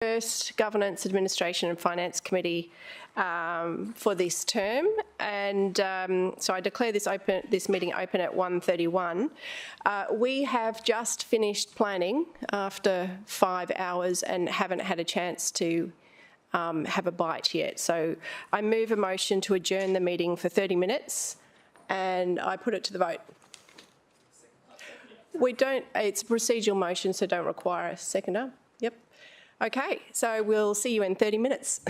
First Governance, Administration and Finance Committee for this term, and so I declare this meeting open at 1:31. We have just finished planning after 5 hours and haven't had a chance to have a bite yet. So I move a motion to adjourn the meeting for 30 minutes and I put it to the vote. We don't, it's a procedural motion, so don't require a seconder. Yep. Okay, so we'll see you in 30 minutes.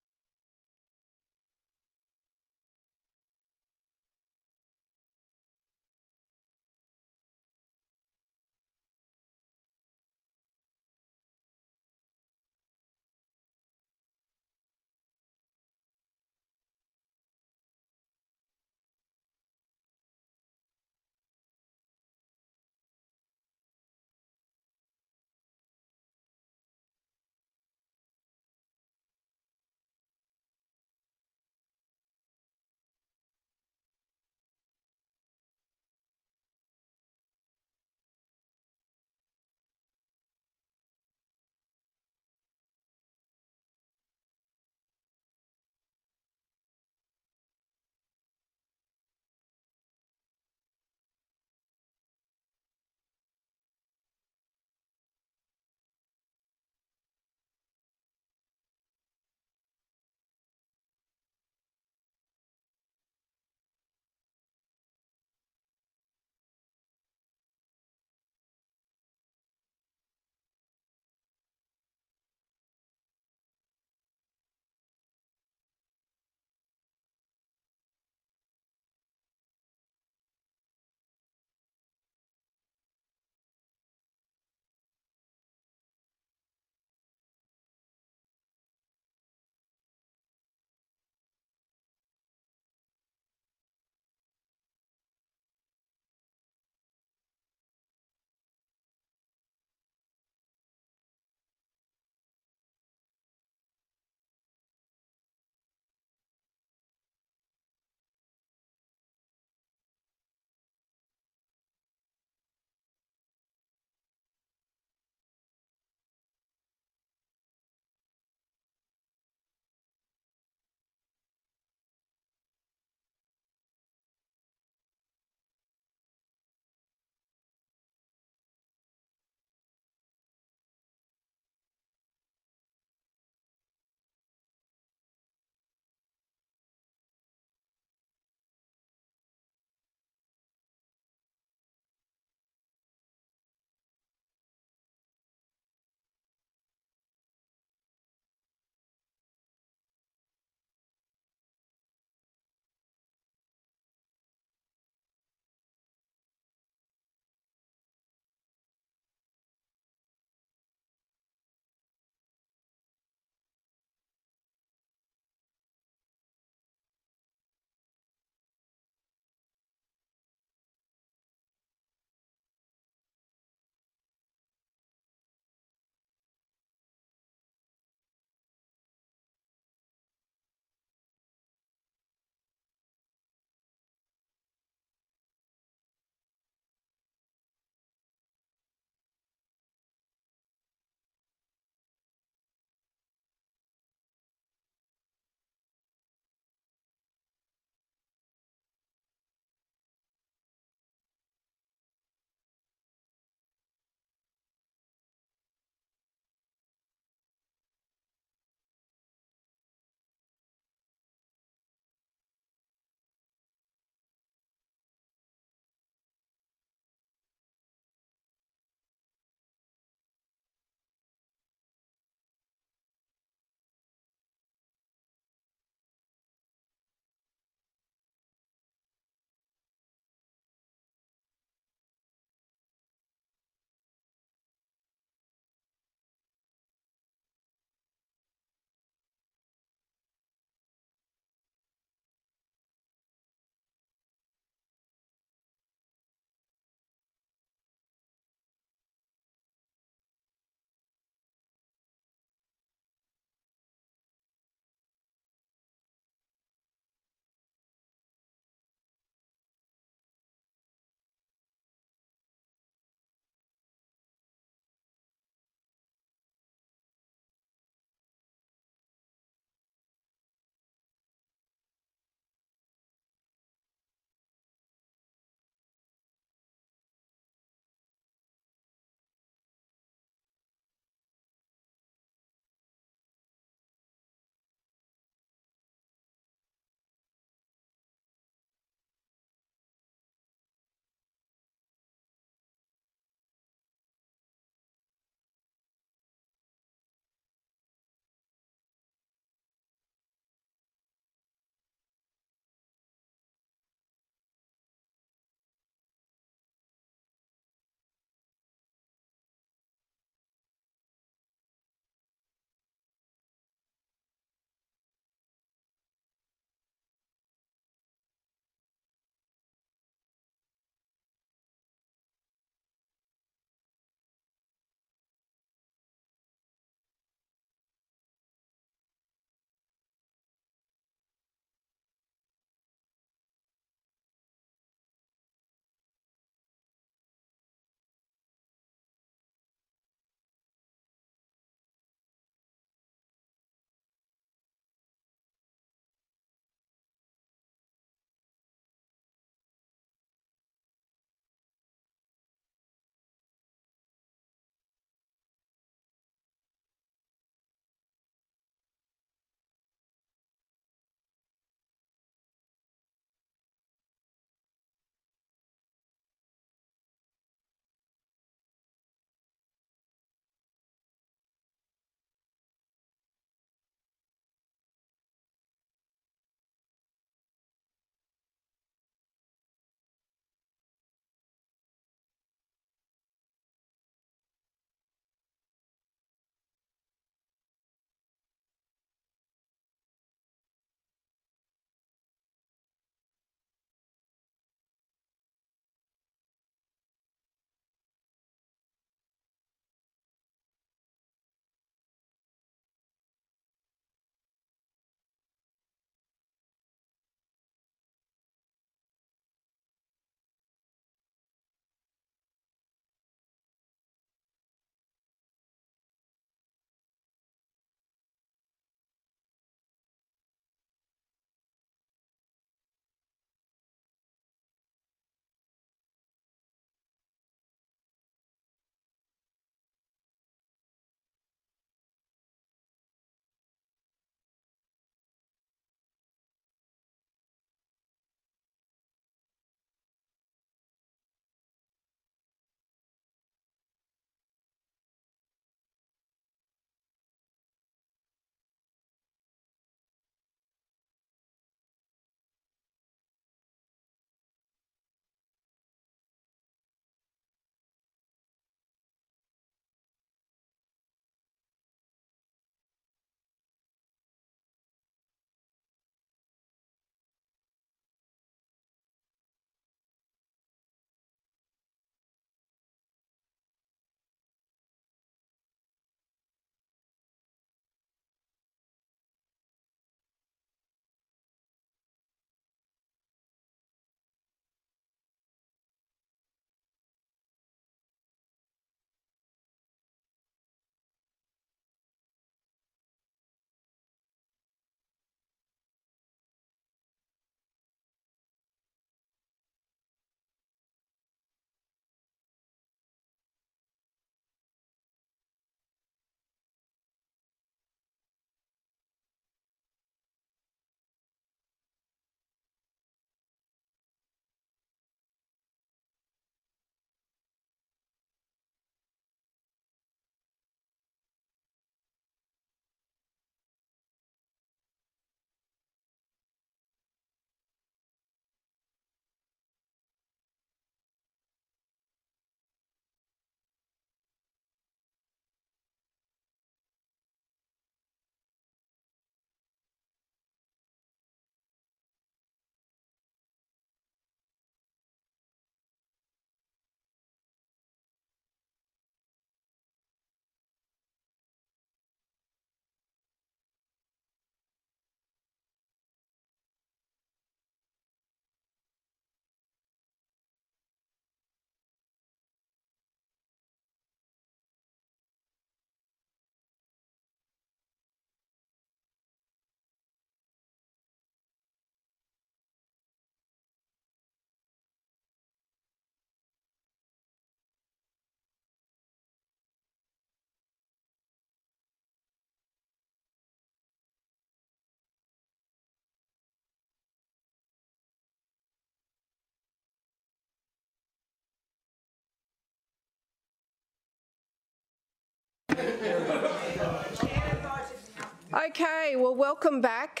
Okay, well, welcome back.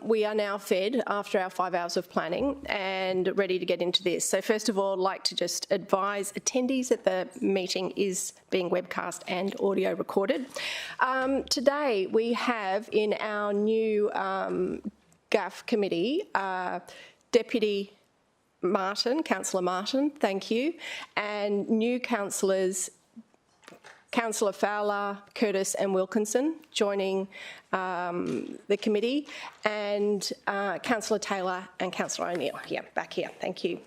We are now fed after our 5 hours of planning and ready to get into this. So first of all, I'd like to just advise attendees that the meeting is being webcast and audio recorded. Today we have in our new GAF committee, Deputy Martin, Councillor Martin, thank you, and new councillors Councillor Fowler, Curtis and Wilkinson joining the committee, and Councillor Taylor and Councillor O'Neill. Yeah, back here. Thank you.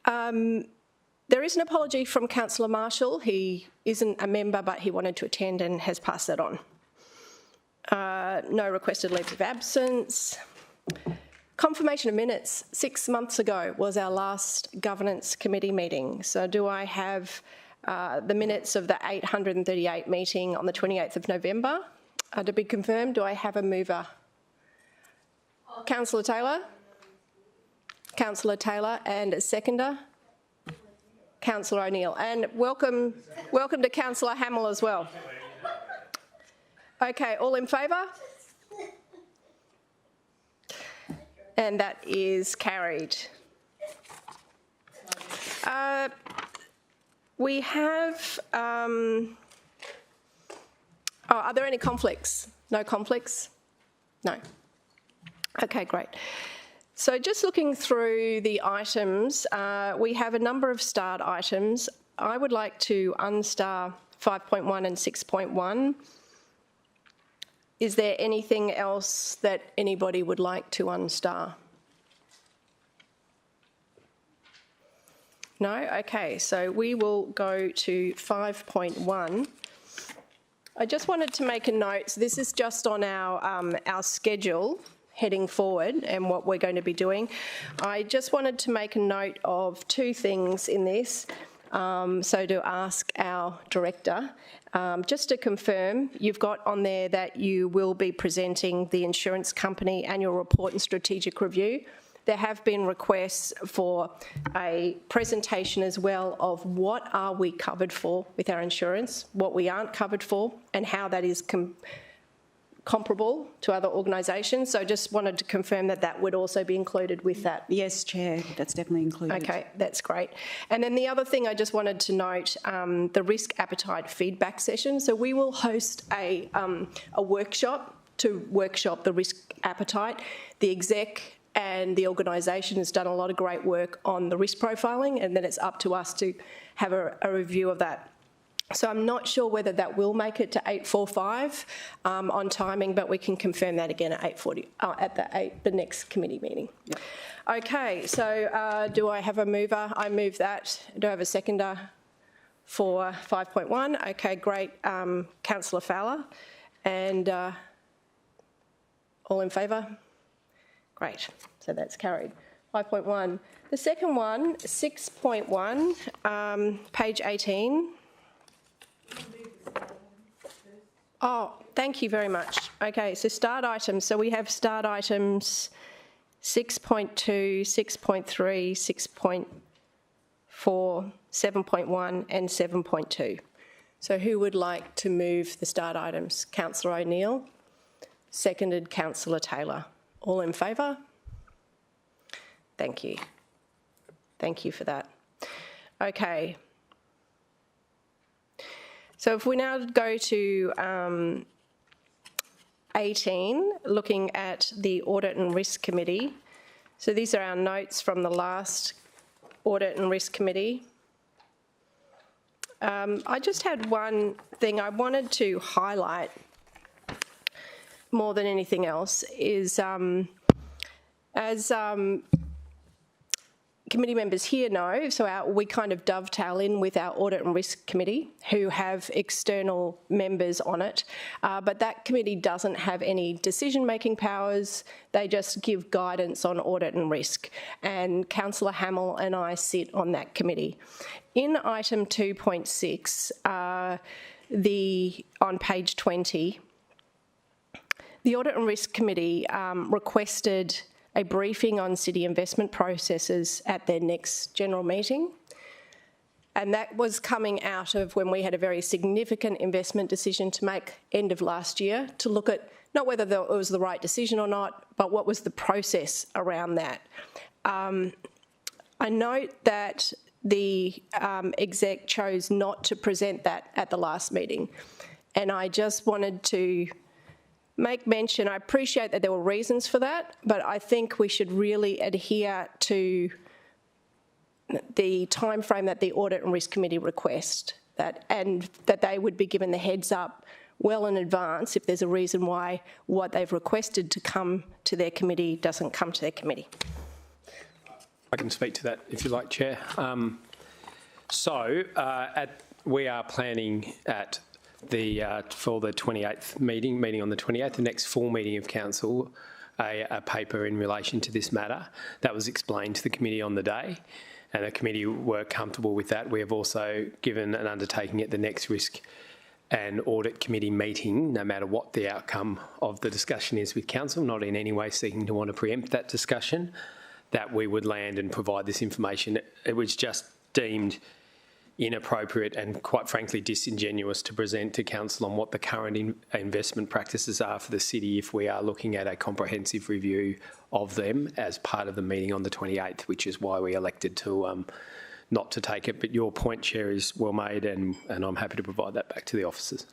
There is an apology from Councillor Marshall. He isn't a member, but he wanted to attend and has passed that on. No requested leave of absence. Confirmation of minutes. 6 months ago was our last governance committee meeting. So do I have the minutes of the 838 meeting on the 28th of November to be confirmed? Do I have a mover? Councillor Taylor? Councillor Taylor, and a seconder? Councillor O'Neill. And welcome to Councillor Hamill as well. Okay, all in favour? And that is carried. We have, are there any conflicts? No conflicts? No. Okay, great. So just looking through the items, we have a number of starred items. I would like to unstar 5.1 and 6.1. Is there anything else that anybody would like to unstar? No? Okay, so we will go to 5.1. I just wanted to make a note. So this is just on our schedule heading forward and what we're going to be doing. I just wanted to make a note of two things in this. So to ask our director, just to confirm, you've got on there that you will be presenting the insurance company annual report and strategic review. There have been requests for a presentation as well of what are we covered for with our insurance, what we aren't covered for, and how that is comparable to other organisations. So I just wanted to confirm that that would also be included with that. Yes, Chair, that's definitely included. Okay, that's great. And then the other thing I just wanted to note, the risk appetite feedback session. So we will host a workshop to workshop the risk appetite. The exec and the organisation has done a lot of great work on the risk profiling, and then it's up to us to have a review of that. So I'm not sure whether that will make it to 8:45 on timing, but we can confirm that again at 8:40 at the next committee meeting. Yep. Okay, so do I have a mover? I move that. Do I have a seconder for 5.1? Okay, great. Councillor Fowler, and all in favour? Great, so that's carried. 5.1. The second one, 6.1, page 18. Oh, thank you very much. Okay, so start items. So we have start items 6.2, 6.3, 6.4, 7.1 and 7.2. So who would like to move the start items? Councillor O'Neill, seconded Councillor Taylor. All in favour? Thank you. Thank you for that. Okay. So if we now go to 18, looking at the Audit and Risk Committee. So these are our notes from the last Audit and Risk Committee. I just had one thing I wanted to highlight more than anything else is, as committee members here know, so we kind of dovetail in with our Audit and Risk Committee, who have external members on it, but that committee doesn't have any decision-making powers. They just give guidance on audit and risk, and Councillor Hamill and I sit on that committee. In item 2.6, on page 20, the Audit and Risk Committee requested a briefing on city investment processes at their next general meeting. And that was coming out of when we had a very significant investment decision to make end of last year, to look at not whether it was the right decision or not, but what was the process around that. I note that the exec chose not to present that at the last meeting. And I just wanted to make mention, I appreciate that there were reasons for that, but I think we should really adhere to the time frame that the Audit and Risk Committee request, and that they would be given the heads up well in advance if there's a reason why what they've requested to come to their committee doesn't come to their committee. I can speak to that if you like, Chair. We are planning at for the 28th meeting on the 28th, the next full meeting of Council, a paper in relation to this matter. That was explained to the committee on the day, and the committee were comfortable with that. We have also given an undertaking at the next Risk and Audit Committee meeting, no matter what the outcome of the discussion is with Council, not in any way seeking to want to preempt that discussion, that we would land and provide this information. It was just deemed inappropriate and, quite frankly, disingenuous to present to Council on what the current investment practices are for the city if we are looking at a comprehensive review of them as part of the meeting on the 28th, which is why we elected to not to take it. But your point, Chair, is well made, and I'm happy to provide that back to the officers.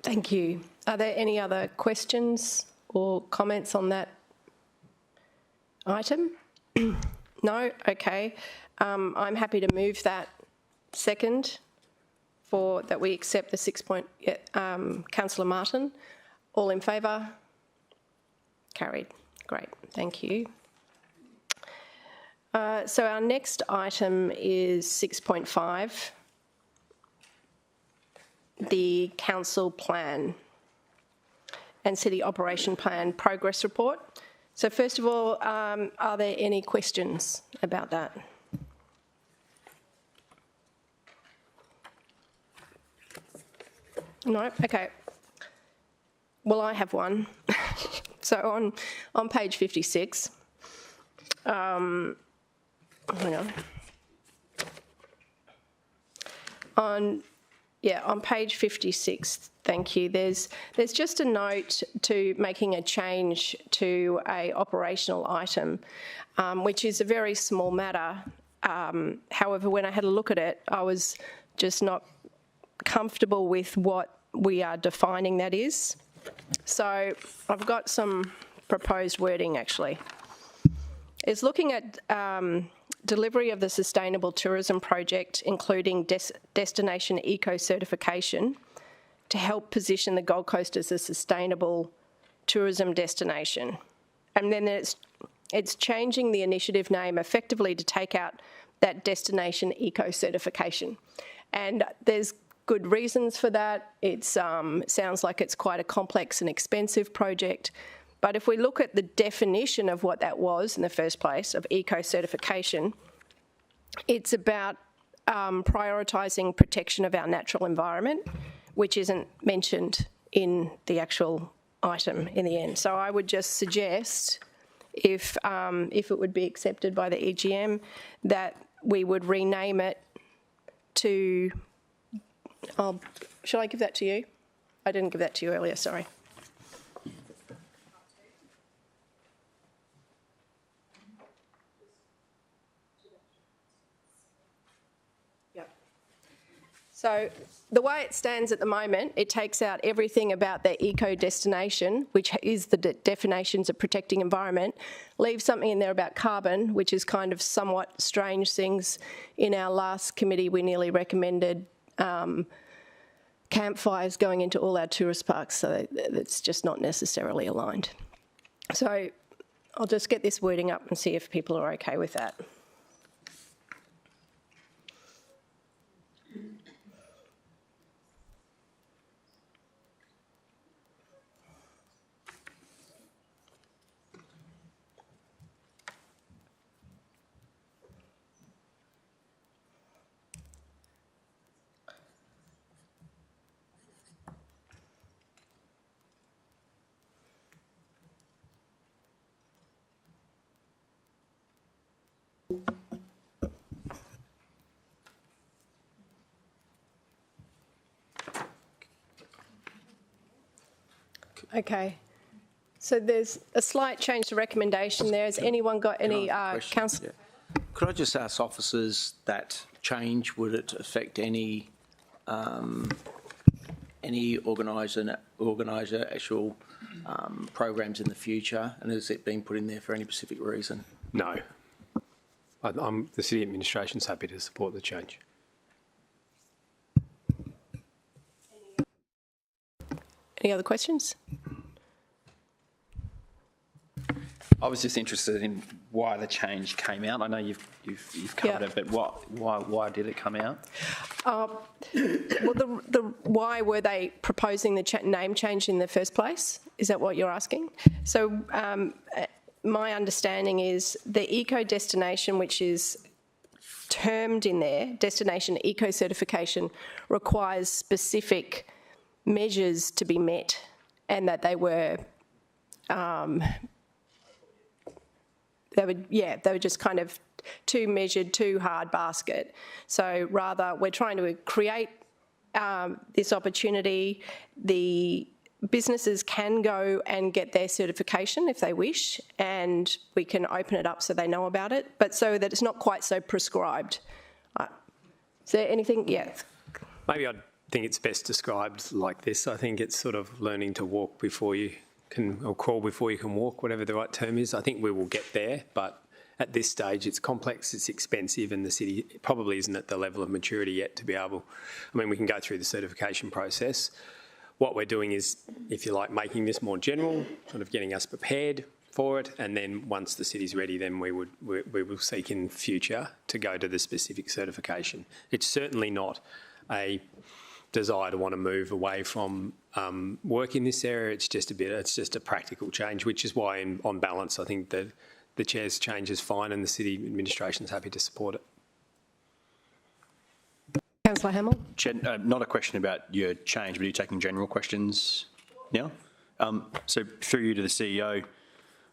Thank you. Are there any other questions or comments on that item? No? Okay. I'm happy to move that second for that we accept the 6 point. Councillor Martin, all in favour? Carried. Great. Thank you. So our next item is 6.5, the Council Plan and City Operation Plan Progress Report. So first of all, are there any questions about that? No? Okay. Well, I have one. So on page 56, hang on. On page 56, thank you, there's just a note to making a change to a operational item, which is a very small matter. However, when I had a look at it, I was just not comfortable with what we are defining that is. So I've got some proposed wording, actually. It's looking at delivery of the Sustainable Tourism Project, including destination eco-certification, to help position the Gold Coast as a sustainable tourism destination. And then it's changing the initiative name effectively to take out that destination eco-certification. And there's good reasons for that. It sounds like it's quite a complex and expensive project. But if we look at the definition of what that was in the first place, of eco-certification, it's about prioritising protection of our natural environment, which isn't mentioned in the actual item in the end. So I would just suggest, if it would be accepted by the EGM, that we would rename it to... shall I give that to you? I didn't give that to you earlier, sorry. So the way it stands at the moment, it takes out everything about the eco-destination, which is the definitions of protecting environment, leaves something in there about carbon, which is kind of somewhat strange things. In our last committee, we nearly recommended campfires going into all our tourist parks, so it's just not necessarily aligned. So I'll just get this wording up and see if people are okay with that. Okay. So there's a slight change to recommendation there. Has anyone got any council? Yeah. Could I just ask officers that change, would it affect any organisational programs in the future, and has it been put in there for any specific reason? No. The City Administration's happy to support the change. Any other questions? I was just interested in why the change came out. I know you've covered it, but why did it come out? Well, why were they proposing the name change in the first place? Is that what you're asking? So my understanding is the eco destination, which is termed in there, destination eco certification, requires specific measures to be met, and that they were just kind of too measured, too hard basket. So rather, we're trying to create this opportunity. The businesses can go and get their certification if they wish, and we can open it up so they know about it, but so that it's not quite so prescribed. Is there anything? Yeah. Maybe I think it's best described like this. I think it's sort of learning to walk before you can, or crawl before you can walk, whatever the right term is. I think we will get there, but at this stage it's complex, it's expensive, and the city probably isn't at the level of maturity yet to be able, I mean, we can go through the certification process. What we're doing is, if you like, making this more general, sort of getting us prepared for it, and then once the city's ready, then we will seek in future to go to the specific certification. It's certainly not a desire to want to move away from work in this area. It's just a practical change, which is why, on balance, I think that the chair's change is fine, and the city administration's happy to support it. Councillor Hamill? Chair, not a question about your change, but you're taking general questions now. So through you to the CEO, I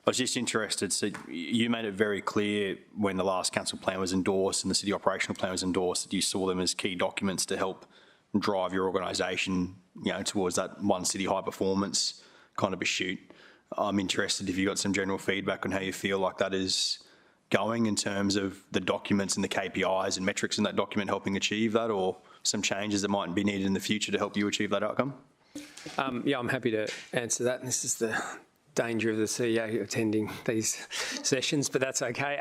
was just interested, so you made it very clear when the last council plan was endorsed and the city operational plan was endorsed that you saw them as key documents to help drive your organisation, towards that one city high performance kind of pursuit. I'm interested if you got some general feedback on how you feel like that is going in terms of the documents and the KPIs and metrics in that document helping achieve that, or some changes that might be needed in the future to help you achieve that outcome? Yeah, I'm happy to answer that. And this is the danger of the CEO attending these sessions, but that's okay.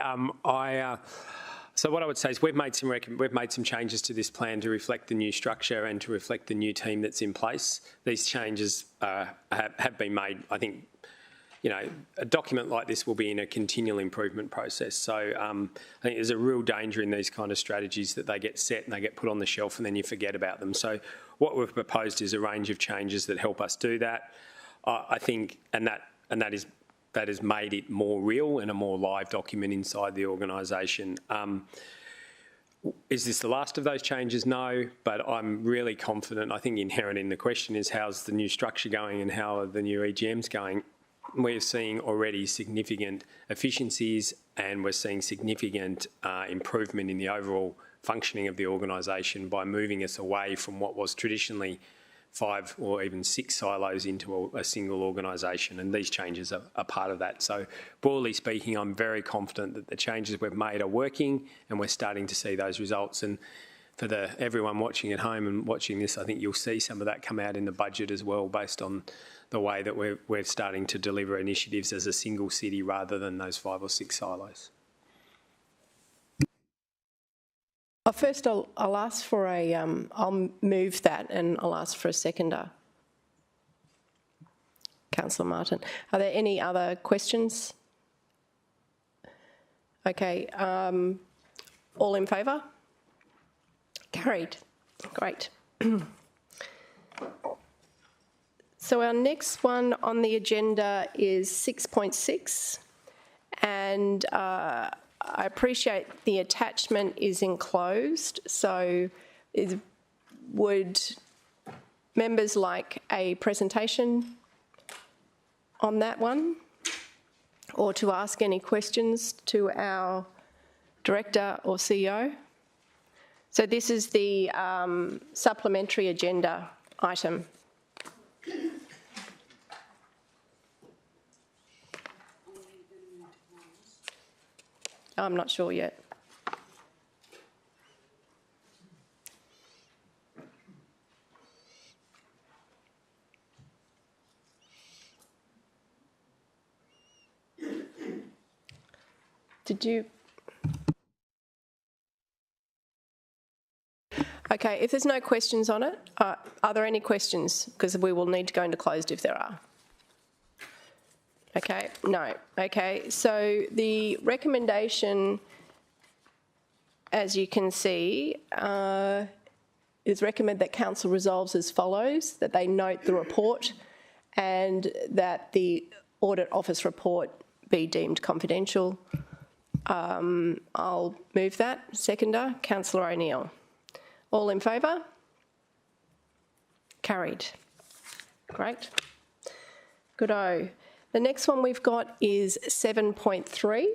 So what I would say is we've made some changes to this plan to reflect the new structure and to reflect the new team that's in place. These changes have been made. I think, a document like this will be in a continual improvement process. So I think there's a real danger in these kind of strategies that they get set and they get put on the shelf and then you forget about them. So what we've proposed is a range of changes that help us do that. I think, and that has made it more real and a more live document inside the organisation. Is this the last of those changes? No, but I'm really confident. I think inherent in the question is how's the new structure going and how are the new EGMs going? We're seeing already significant efficiencies and we're seeing significant improvement in the overall functioning of the organisation by moving us away from what was traditionally 5 or even 6 silos into a single organisation, and these changes are part of that. So broadly speaking, I'm very confident that the changes we've made are working and we're starting to see those results. And for everyone watching at home and watching this, I think you'll see some of that come out in the budget as well, based on the way that we're starting to deliver initiatives as a single city rather than those 5 or 6 silos. First, I'll ask for I'll move that and I'll ask for a seconder. Councillor Martin. Are there any other questions? Okay, all in favour? Carried. Great. So our next one on the agenda is 6.6, and I appreciate the attachment is enclosed, so would members like a presentation on that one, or to ask any questions to our Director or CEO? So this is the supplementary agenda item. I'm not sure yet. Did you? Okay, if there's no questions on it, are there any questions? Because we will need to go into closed if there are. Okay, no. Okay, so the recommendation, as you can see, is recommend that council resolves as follows, that they note the report and that the audit office report be deemed confidential. I'll move that. Seconder, Councillor O'Neill. All in favour? Carried. Great. Good-o. The next one we've got is 7.3.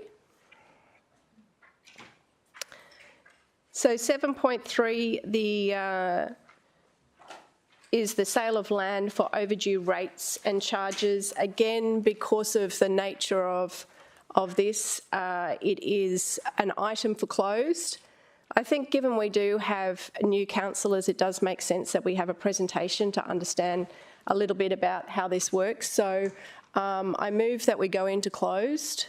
So 7.3, is the sale of land for overdue rates and charges. Again, because of the nature of this, it is an item for closed. I think given we do have new councillors, it does make sense that we have a presentation to understand a little bit about how this works. So I move that we go into closed.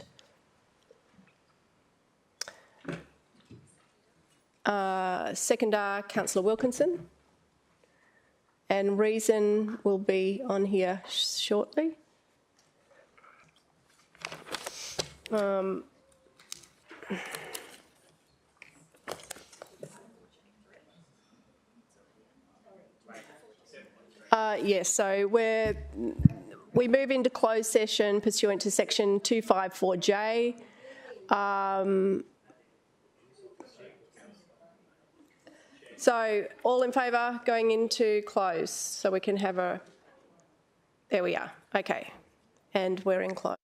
Seconder, Councillor Wilkinson. And reason will be on here shortly. Yes, so we move into closed session pursuant to section 254J. So all in favour going into close so we can have a, there we are, okay, and we're in close.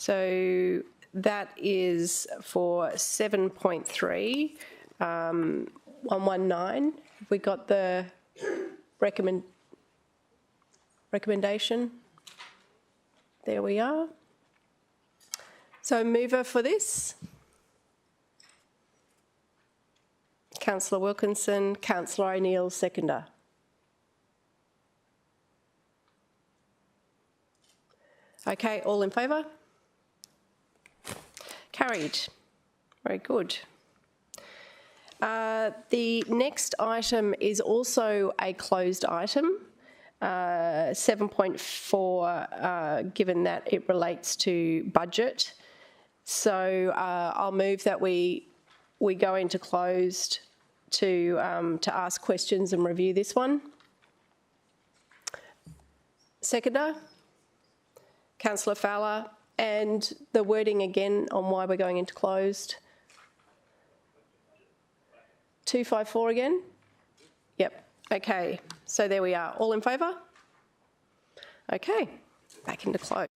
So that is for 7.3, 119. Have we got the recommendation? There we are. So mover for this? Councillor Wilkinson, Councillor O'Neill, seconder. Okay, all in favour? Carried. Very good. The next item is also a closed item, 7.4, given that it relates to budget. So I'll move that we go into closed to ask questions and review this one. Seconder? Councillor Fowler, and the wording again on why we're going into closed. 254 again? Yep. Okay, so there we are. All in favour? Okay, back into close.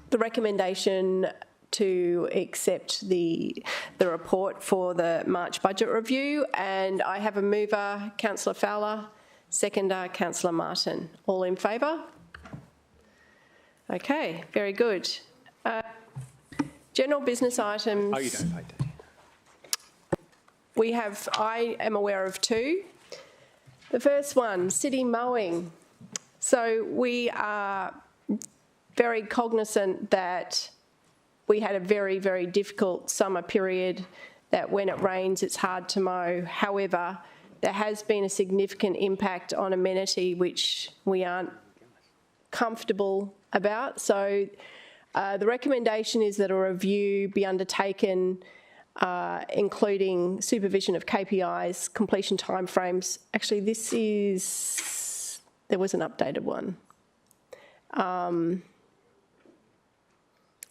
the recommendation to accept the report for the March budget review, and I have a mover, Councillor Fowler, seconder, Councillor Martin. All in favour? Okay, very good. General business items. Oh, you don't pay that. I am aware of two. The first one, city mowing. So we are very cognisant that we had a very, very difficult summer period, that when it rains it's hard to mow. However, there has been a significant impact on amenity which we aren't comfortable about. So the recommendation is that a review be undertaken including supervision of KPIs, completion timeframes. Actually, there was an updated one.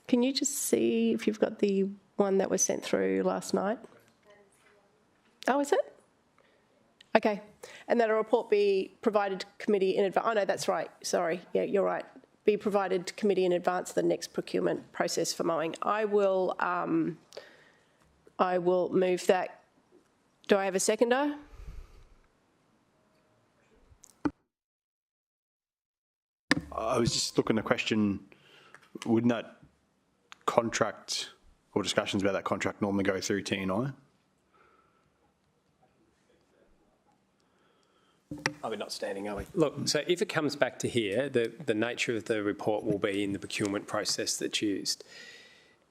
Can you just see if you've got the one that was sent through last night? Oh, is it? Okay. And that a report be provided to committee in advance. Oh, no, that's right. Sorry. Yeah, you're right. Be provided to committee in advance of the next procurement process for mowing. I will move that. Do I have a seconder? I was just looking at the question, wouldn't that contract or discussions about that contract normally go through T&I? We're not standing, are we? Look, so if it comes back to here, the nature of the report will be in the procurement process that's used.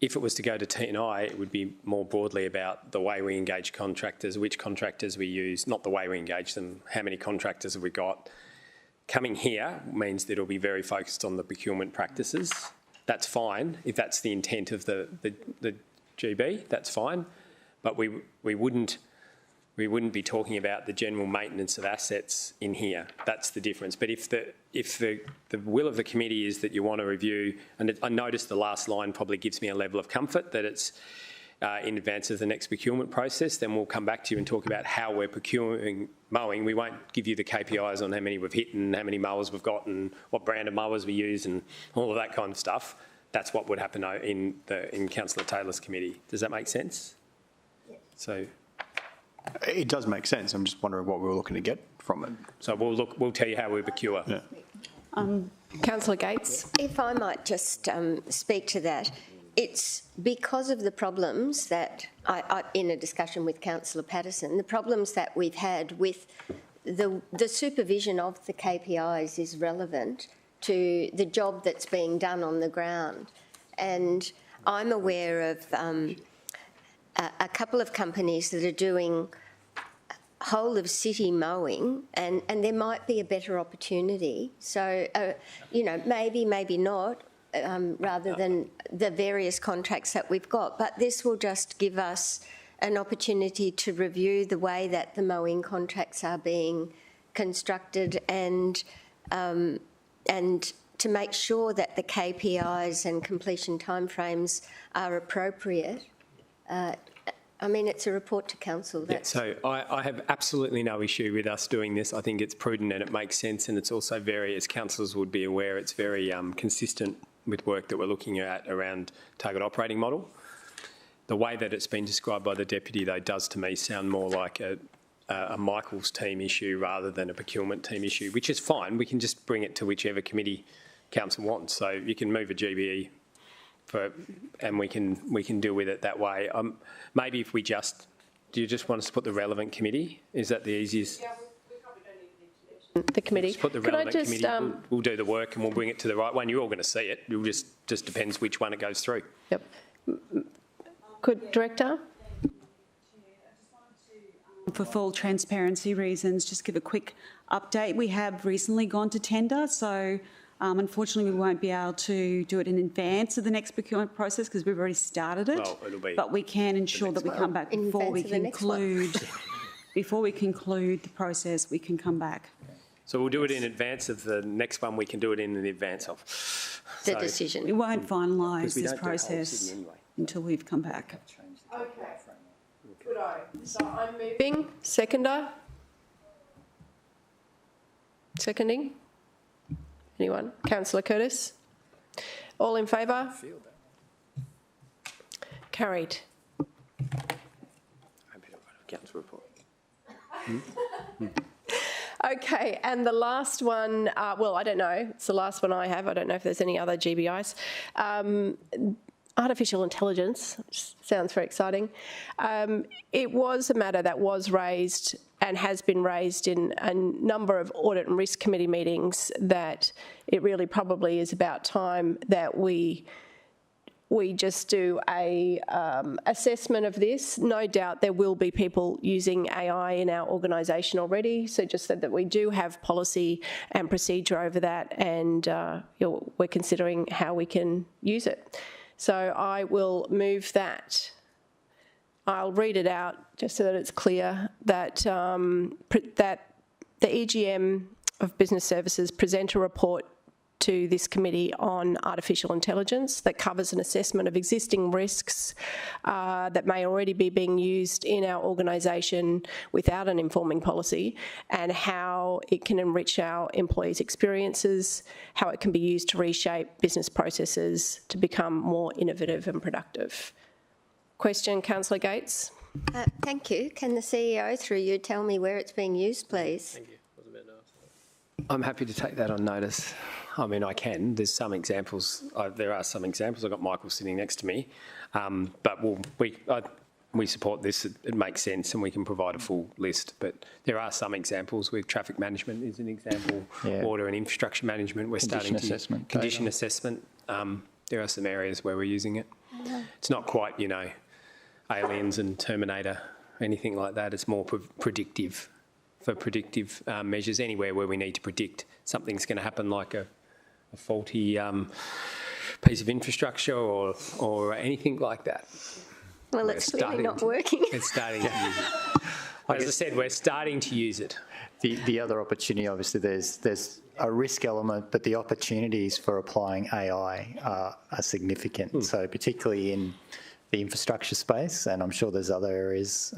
If it was to go to T&I, it would be more broadly about the way we engage contractors, which contractors we use, not the way we engage them, how many contractors have we got. Coming here means that it'll be very focused on the procurement practices. That's fine. If that's the intent of the GB, that's fine. But we wouldn't be talking about the general maintenance of assets in here. That's the difference. But if the will of the committee is that you want to review, and I noticed the last line probably gives me a level of comfort that it's in advance of the next procurement process, then we'll come back to you and talk about how we're procuring mowing. We won't give you the KPIs on how many we've hit and how many mowers we've got and what brand of mowers we use and all of that kind of stuff. That's what would happen in Councillor Taylor's committee. Does that make sense? Yes. So it does make sense. I'm just wondering what we were looking to get from it. So we'll tell you how we procure. Yeah. Councillor Gates. If I might just speak to that. It's because of the problems that, in a discussion with Councillor Patterson, the problems that we've had with the supervision of the KPIs is relevant to the job that's being done on the ground. And I'm aware of a couple of companies that are doing whole of city mowing, and there might be a better opportunity. So, maybe not. Rather than the various contracts that we've got. But this will just give us an opportunity to review the way that the mowing contracts are being constructed and to make sure that the KPIs and completion timeframes are appropriate. It's a report to council. So I have absolutely no issue with us doing this. I think it's prudent and it makes sense, and it's also as councillors would be aware, it's very consistent with work that we're looking at around target operating model. The way that it's been described by the deputy, though, does to me sound more like a Michael's team issue rather than a procurement team issue, which is fine. We can just bring it to whichever committee council wants. So you can move a GBE and we can deal with it that way. Maybe if do you just want us to put the relevant committee? Is that the easiest? Yeah, we probably don't even need to the committee. Just put the relevant committee. We'll do the work and we'll bring it to the right one. You're all going to see it. It just depends which one it goes through. Yep. Good, Director. For full transparency reasons, just give a quick update. We have recently gone to tender, so unfortunately we won't be able to do it in advance of the next procurement process because we've already started it. Well, it'll be but we can ensure that we come back before we conclude. Before we conclude the process, we can come back. So we'll do it in advance of the next one. We can do it in advance of the decision. We won't finalise this process until we've come back. Okay. Good eye. So I'm moving. Seconding? Anyone? Councillor Curtis? All in favour? Carried. Council report. Okay, and the last one, well, I don't know. It's the last one I have. I don't know if there's any other GBIs. Artificial intelligence, which sounds very exciting. It was a matter that was raised and has been raised in a number of audit and risk committee meetings, that it really probably is about time that we just do a assessment of this. No doubt there will be people using AI in our organisation already, so just that we do have policy and procedure over that, and we're considering how we can use it. So I will move that. I'll read it out just so that it's clear that that the EGM of Business Services present a report to this committee on artificial intelligence that covers an assessment of existing risks that may already be being used in our organisation without an informing policy, and how it can enrich our employees' experiences, how it can be used to reshape business processes to become more innovative and productive. Question, Councillor Gates? Thank you. Can the CEO, through you, tell me where it's being used, please? Thank you. I'm happy to take that on notice. I mean, I can. There's some examples. There are some examples. I've got Michael sitting next to me. But we support this. It makes sense, and we can provide a full list. But there are some examples with traffic management is an example. Yeah. Water and infrastructure management. We're starting to assessment. Condition assessment. There are some areas where we're using it. It's not quite, Aliens and Terminator, anything like that. It's more predictive. For predictive measures, anywhere where we need to predict something's going to happen, like a faulty piece of infrastructure or anything like that. Well, it's clearly not working. It's starting to use it. As I said, we're starting to use it. The other opportunity, obviously, there's a risk element, but the opportunities for applying AI are significant. So particularly in the infrastructure space, and I'm sure there's other areas.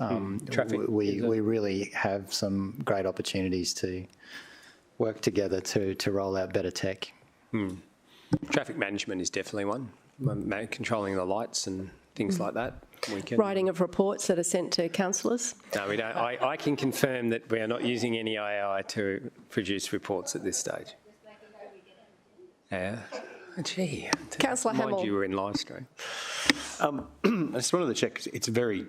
Traffic. We really have some great opportunities to work together to roll out better tech. Traffic management is definitely one. Controlling the lights and things like that. We can. Writing of reports that are sent to councillors? No, we don't. I can confirm that we are not using any AI to produce reports at this stage. Yeah. Gee. Councillor Hamill. Mind you were in live stream. I just wanted to check. It's a very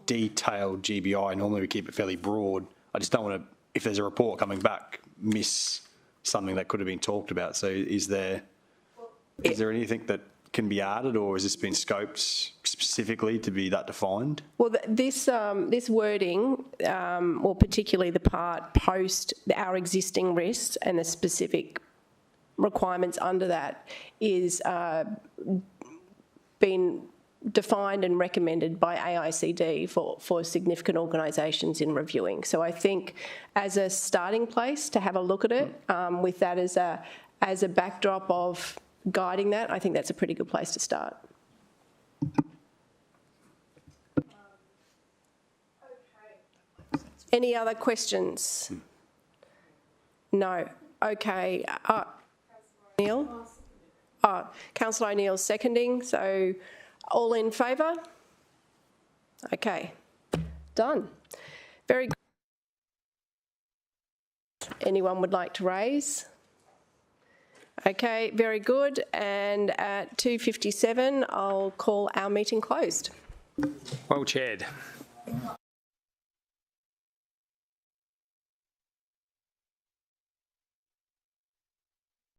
detailed GBI. Normally we keep it fairly broad. I just don't want to, if there's a report coming back, miss something that could have been talked about. So is there anything that can be added, or has this been scoped specifically to be that defined? Well, this wording, or particularly the part post our existing risks and the specific requirements under that, is been defined and recommended by AICD for significant organisations in reviewing. So I think as a starting place to have a look at it, with that as a backdrop of guiding that, I think that's a pretty good place to start. Any other questions? No. Okay. O'Neill? Councillor O'Neill's seconding, so all in favour? Okay, done. Very good. Anyone would like to raise? Okay, very good. And at 2:57, I'll call our meeting closed. Well chaired.